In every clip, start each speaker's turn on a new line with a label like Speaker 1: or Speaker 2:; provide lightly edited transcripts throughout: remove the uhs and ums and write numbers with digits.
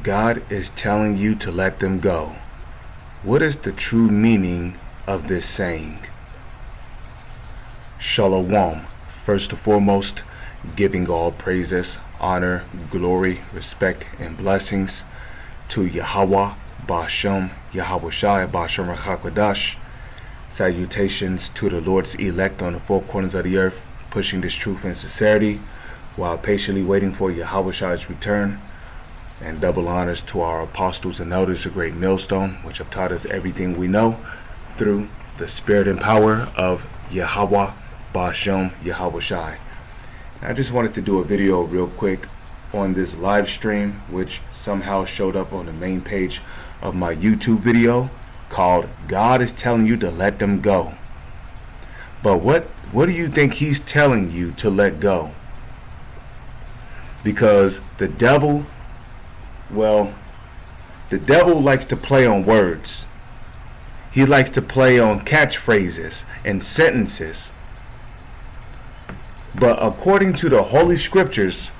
Speaker 1: God is telling you to let them go. What is the true meaning of this saying? Shalom. First and foremost, giving all praises, honor, glory, respect, and blessings to Yahweh, Ba'ashem, Yahweh Shai, Ba'ashem Rachakwadash. Salutations to the Lord's elect on the four corners of the earth, pushing this truth and sincerity while patiently waiting for Yahweh Shai's return. And double honors to our apostles and elders, the great millstone, which have taught us everything we know through the spirit and power of Yahweh, Ba'ashem, Yahweh Shai. I just wanted to do a video real quick on this live stream, which somehow showed up on the main page of my YouTube video, called God is telling you to let them go. But what do you think he's telling you to let go? Because the devil likes to play on words. He likes to play on catchphrases and sentences. But according to the Holy Scriptures,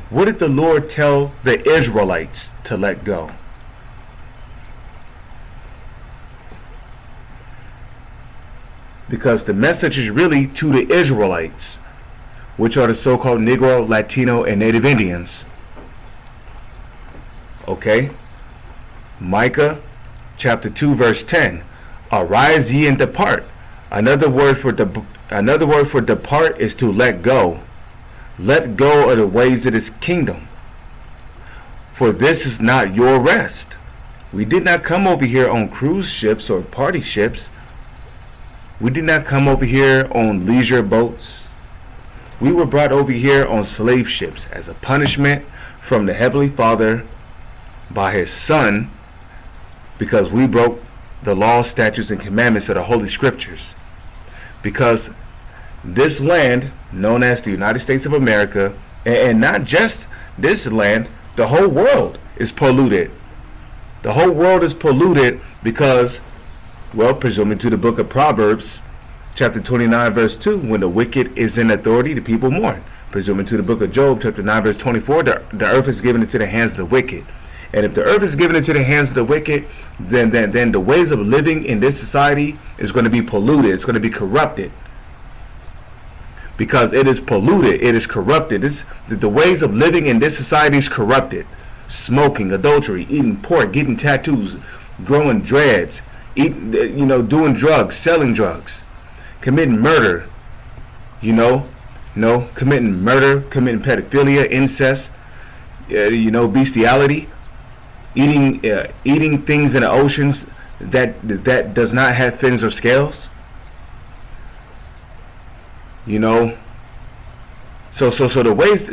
Speaker 1: what did the Lord tell the Israelites to let go? Because the message is really to the Israelites, which are the so-called Negro, Latino, and Native Indians. Okay? Micah chapter 2 verse 10. Arise ye and depart. Another word for depart is to let go. Let go of the ways of this kingdom. For this is not your rest. We did not come over here on cruise ships or party ships. We did not come over here on leisure boats. We were brought over here on slave ships as a punishment from the Heavenly Father by his Son, because we broke the law, statutes, and commandments of the Holy Scriptures. Because this land, known as the United States of America, and not just this land, the whole world is polluted. The whole world is polluted because, well, presuming to the book of Proverbs, chapter 29, verse 2, when the wicked is in authority, the people mourn. Presuming to the book of Job, chapter 9, verse 24, the earth is given into the hands of the wicked. And if the earth is given into the hands of the wicked, then the ways of living in this society is going to be polluted. It's going to be corrupted. Because it is polluted. It is corrupted. The ways of living in this society is corrupted. Smoking, adultery, eating pork, getting tattoos, growing dreads, doing drugs, selling drugs, committing murder, committing murder, committing pedophilia, incest, bestiality, eating things in the oceans that does not have fins or scales. So the ways,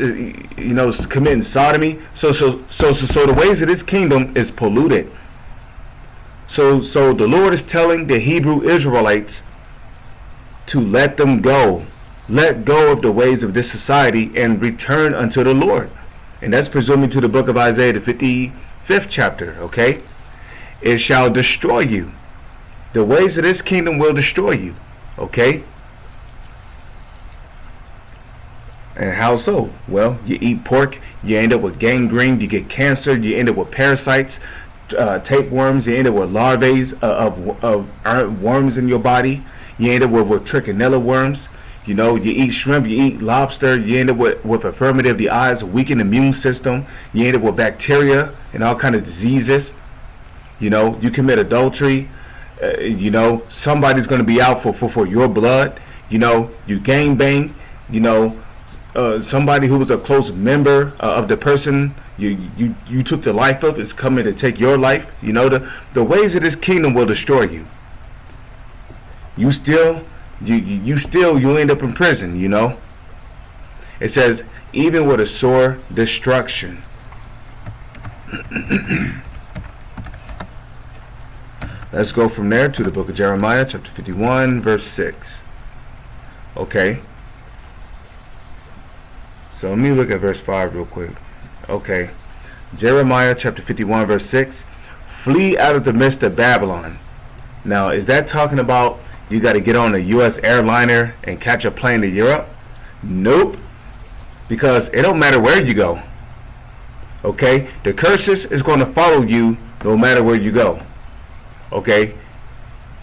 Speaker 1: committing sodomy. So the ways of this kingdom is polluted. So the Lord is telling the Hebrew Israelites to let them go. Let go of the ways of this society and return unto the Lord. And that's presuming to the book of Isaiah, the 55th chapter, okay? It shall destroy you. The ways of this kingdom will destroy you, okay? And how so? Well, you eat pork, you end up with gangrene, you get cancer, you end up with parasites, tapeworms, you end up with larvae of worms in your body, you end up with trichinella worms. You eat shrimp, you eat lobster, you end up with infirmity of the eyes, weakened immune system, you end up with bacteria and all kind of diseases. You commit adultery, somebody's going to be out for your blood. You gang bang, somebody who was a close member of the person you took the life of is coming to take your life. The ways of this kingdom will destroy you. You end up in prison. It says, even with a sore destruction. Let's go from there to the book of Jeremiah, chapter 51, verse 6. Okay. So let me look at verse 5 real quick. Okay. Jeremiah, chapter 51, verse 6. Flee out of the midst of Babylon. Now, is that talking about you got to get on a U.S. airliner and catch a plane to Europe? Nope. Because it don't matter where you go. Okay, the curses is going to follow you no matter where you go. Okay,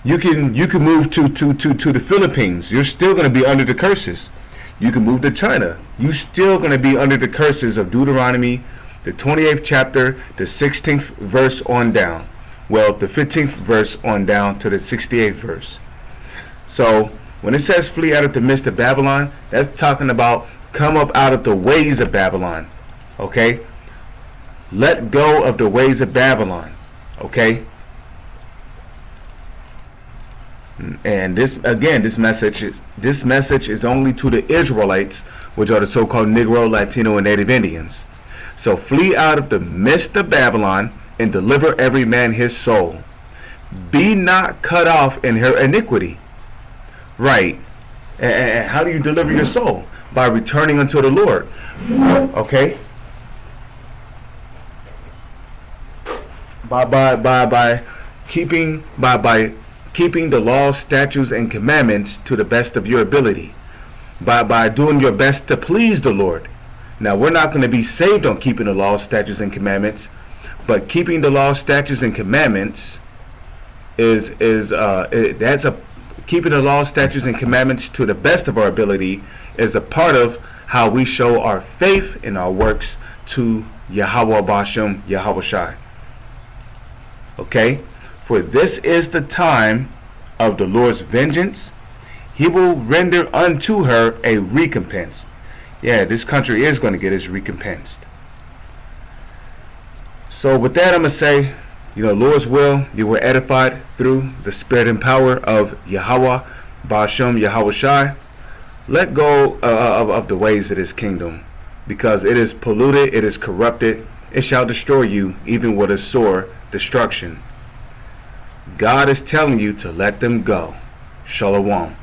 Speaker 1: you can move to the Philippines. You're still going to be under the curses. You can move to China. You're still going to be under the curses of Deuteronomy, the 28th chapter, the 16th verse on down. Well, the 15th verse on down to the 68th verse. So when it says flee out of the midst of Babylon, that's talking about come up out of the ways of Babylon. Okay, let go of the ways of Babylon. Okay. And this message is only to the Israelites, which are the so-called Negro, Latino, and Native Indians. So flee out of the midst of Babylon and deliver every man his soul. Be not cut off in her iniquity. Right. And how do you deliver your soul? By returning unto the Lord. Okay. By keeping the laws, statutes, and commandments to the best of your ability. By doing your best to please the Lord. Now, we're not going to be saved on keeping the laws, statutes, and commandments, but keeping the laws, statutes, and commandments keeping the laws, statutes, and commandments to the best of our ability is a part of how we show our faith and our works to Yahweh Basham, Yahweh Shai. Okay? For this is the time of the Lord's vengeance. He will render unto her a recompense. Yeah, this country is going to get its recompense. So with that, I'm going to say, Lord's will, you were edified through the spirit and power of Yahweh, Ba'ashem, Yahweh Shai. Let go of the ways of this kingdom, because it is polluted, it is corrupted. It shall destroy you, even with a sore destruction. God is telling you to let them go. Shalom.